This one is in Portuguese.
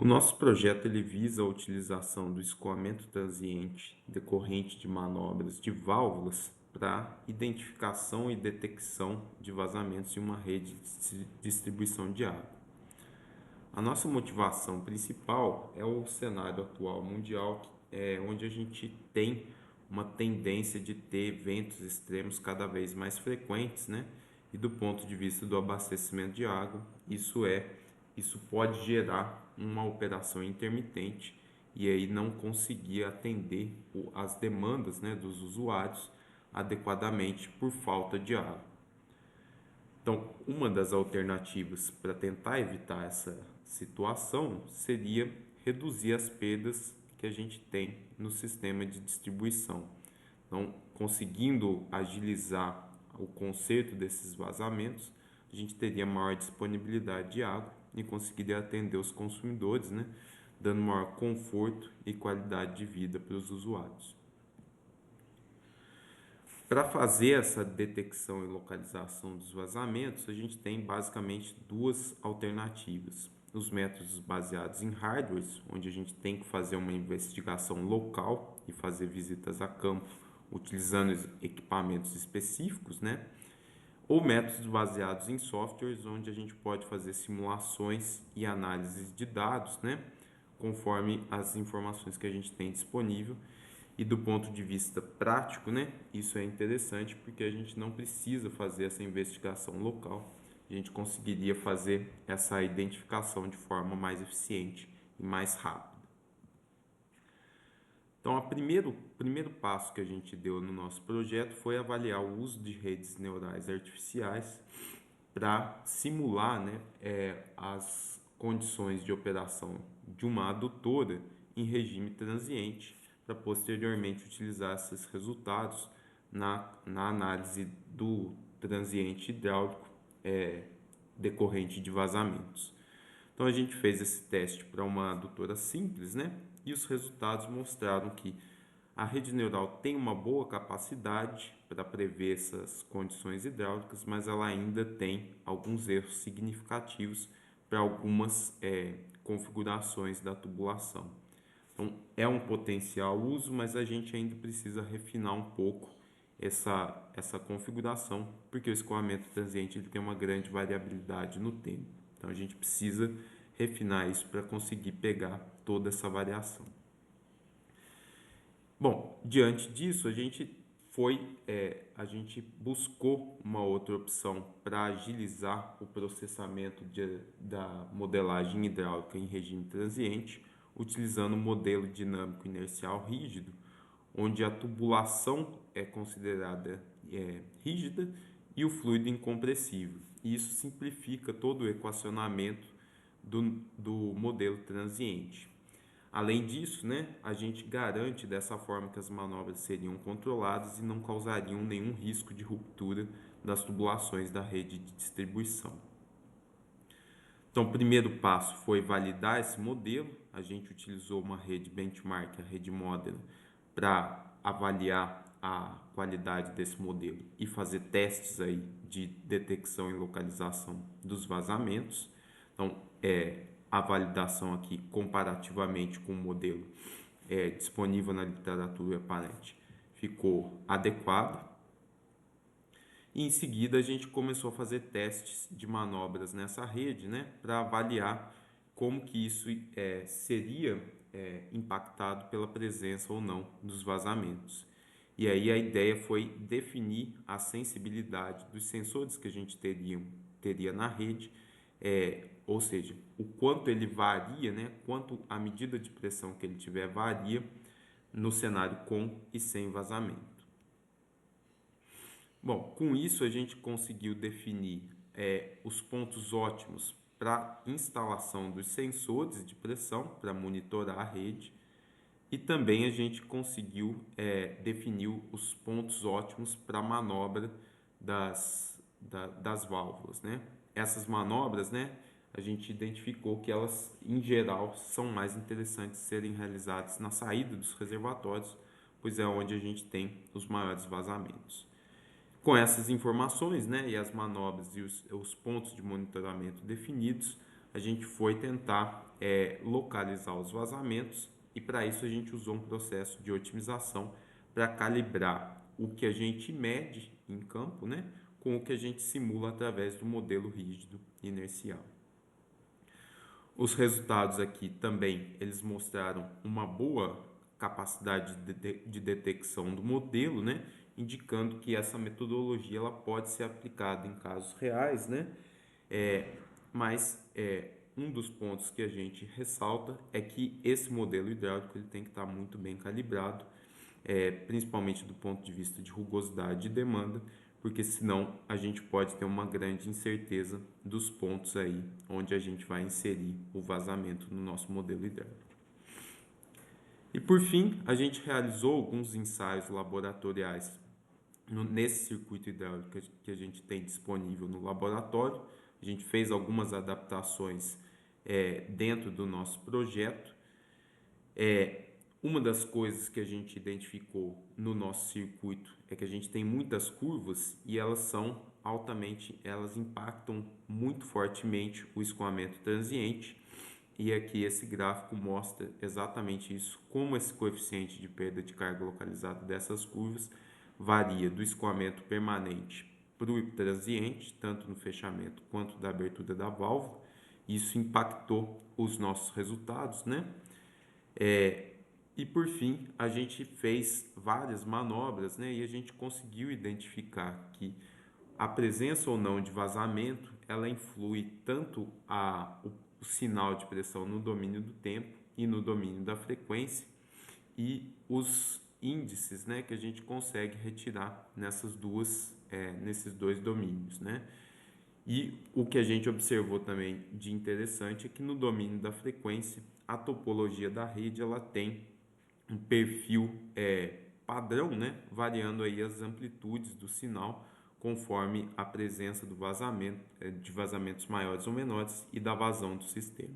O nosso projeto ele visa a utilização do escoamento transiente decorrente de manobras de válvulas para identificação e detecção de vazamentos em uma rede de distribuição de água. A nossa motivação principal é o cenário atual mundial, onde a gente tem uma tendência de ter eventos extremos cada vez mais frequentes, né? E do ponto de vista do abastecimento de água, isso pode gerar uma operação intermitente e aí não conseguir atender as demandas, né, dos usuários adequadamente por falta de água. Então, uma das alternativas para tentar evitar essa situação seria reduzir as perdas que a gente tem no sistema de distribuição. Então, conseguindo agilizar o conserto desses vazamentos, a gente teria maior disponibilidade de água e conseguiria atender os consumidores, né, dando maior conforto e qualidade de vida para os usuários. Para fazer essa detecção e localização dos vazamentos, a gente tem basicamente duas alternativas. Os métodos baseados em hardware, onde a gente tem que fazer uma investigação local e fazer visitas a campo utilizando equipamentos específicos, né? Ou métodos baseados em softwares, onde a gente pode fazer simulações e análises de dados, né? Conforme as informações que a gente tem disponível. E do ponto de vista prático, né, isso é interessante porque a gente não precisa fazer essa investigação local. A gente conseguiria fazer essa identificação de forma mais eficiente e mais rápida. Então, o primeiro passo que a gente deu no nosso projeto foi avaliar o uso de redes neurais artificiais para simular, né, as condições de operação de uma adutora em regime transiente, para posteriormente utilizar esses resultados na análise do transiente hidráulico decorrente de vazamentos. Então a gente fez esse teste para uma adutora simples, né? E os resultados mostraram que a rede neural tem uma boa capacidade para prever essas condições hidráulicas, mas ela ainda tem alguns erros significativos para algumas configurações da tubulação. Então, é um potencial uso, mas a gente ainda precisa refinar um pouco essa configuração, porque o escoamento transiente ele tem uma grande variabilidade no tempo. Então, a gente precisa refinar isso para conseguir pegar toda essa variação. Bom, diante disso, a gente buscou uma outra opção para agilizar o processamento da modelagem hidráulica em regime transiente, utilizando o modelo dinâmico inercial rígido, onde a tubulação é considerada rígida e o fluido incompressível. E isso simplifica todo o equacionamento do modelo transiente. Além disso, né, a gente garante dessa forma que as manobras seriam controladas e não causariam nenhum risco de ruptura das tubulações da rede de distribuição. Então, o primeiro passo foi validar esse modelo. A gente utilizou uma rede benchmark, a rede Model, para avaliar a qualidade desse modelo e fazer testes aí de detecção e localização dos vazamentos. Então, a validação aqui comparativamente com o modelo disponível na literatura aparente ficou adequada. E em seguida a gente começou a fazer testes de manobras nessa rede, né, para avaliar como que isso seria impactado pela presença ou não dos vazamentos. E aí a ideia foi definir a sensibilidade dos sensores que a gente teria na rede, ou seja, o quanto ele varia, né, quanto a medida de pressão que ele tiver varia no cenário com e sem vazamento. Bom, com isso a gente conseguiu definir os pontos ótimos para instalação dos sensores de pressão para monitorar a rede e também a gente conseguiu definir os pontos ótimos para a manobra das válvulas, né? Essas manobras, né, a gente identificou que elas, em geral, são mais interessantes serem realizadas na saída dos reservatórios, pois é onde a gente tem os maiores vazamentos. Com essas informações, né, e as manobras e os pontos de monitoramento definidos, a gente foi tentar localizar os vazamentos e para isso a gente usou um processo de otimização para calibrar o que a gente mede em campo, né, com o que a gente simula através do modelo rígido inercial. Os resultados aqui também, eles mostraram uma boa capacidade de detecção do modelo, né, indicando que essa metodologia ela pode ser aplicada em casos reais, né, mas um dos pontos que a gente ressalta é que esse modelo hidráulico ele tem que estar muito bem calibrado, principalmente do ponto de vista de rugosidade e demanda, porque senão a gente pode ter uma grande incerteza dos pontos aí onde a gente vai inserir o vazamento no nosso modelo hidráulico. E por fim, a gente realizou alguns ensaios laboratoriais nesse circuito hidráulico que a gente tem disponível no laboratório. A gente fez algumas adaptações dentro do nosso projeto. Uma das coisas que a gente identificou no nosso circuito é que a gente tem muitas curvas e elas impactam muito fortemente o escoamento transiente. E aqui esse gráfico mostra exatamente isso, como esse coeficiente de perda de carga localizada dessas curvas varia do escoamento permanente para o transiente, tanto no fechamento quanto da abertura da válvula. Isso impactou os nossos resultados, né? E por fim, a gente fez várias manobras, né? E a gente conseguiu identificar que a presença ou não de vazamento, ela influi tanto o sinal de pressão no domínio do tempo e no domínio da frequência e os índices, né, que a gente consegue retirar nesses dois domínios, né? E o que a gente observou também de interessante é que no domínio da frequência, a topologia da rede ela tem um perfil padrão, né, variando aí as amplitudes do sinal conforme a presença do vazamento, de vazamentos maiores ou menores e da vazão do sistema.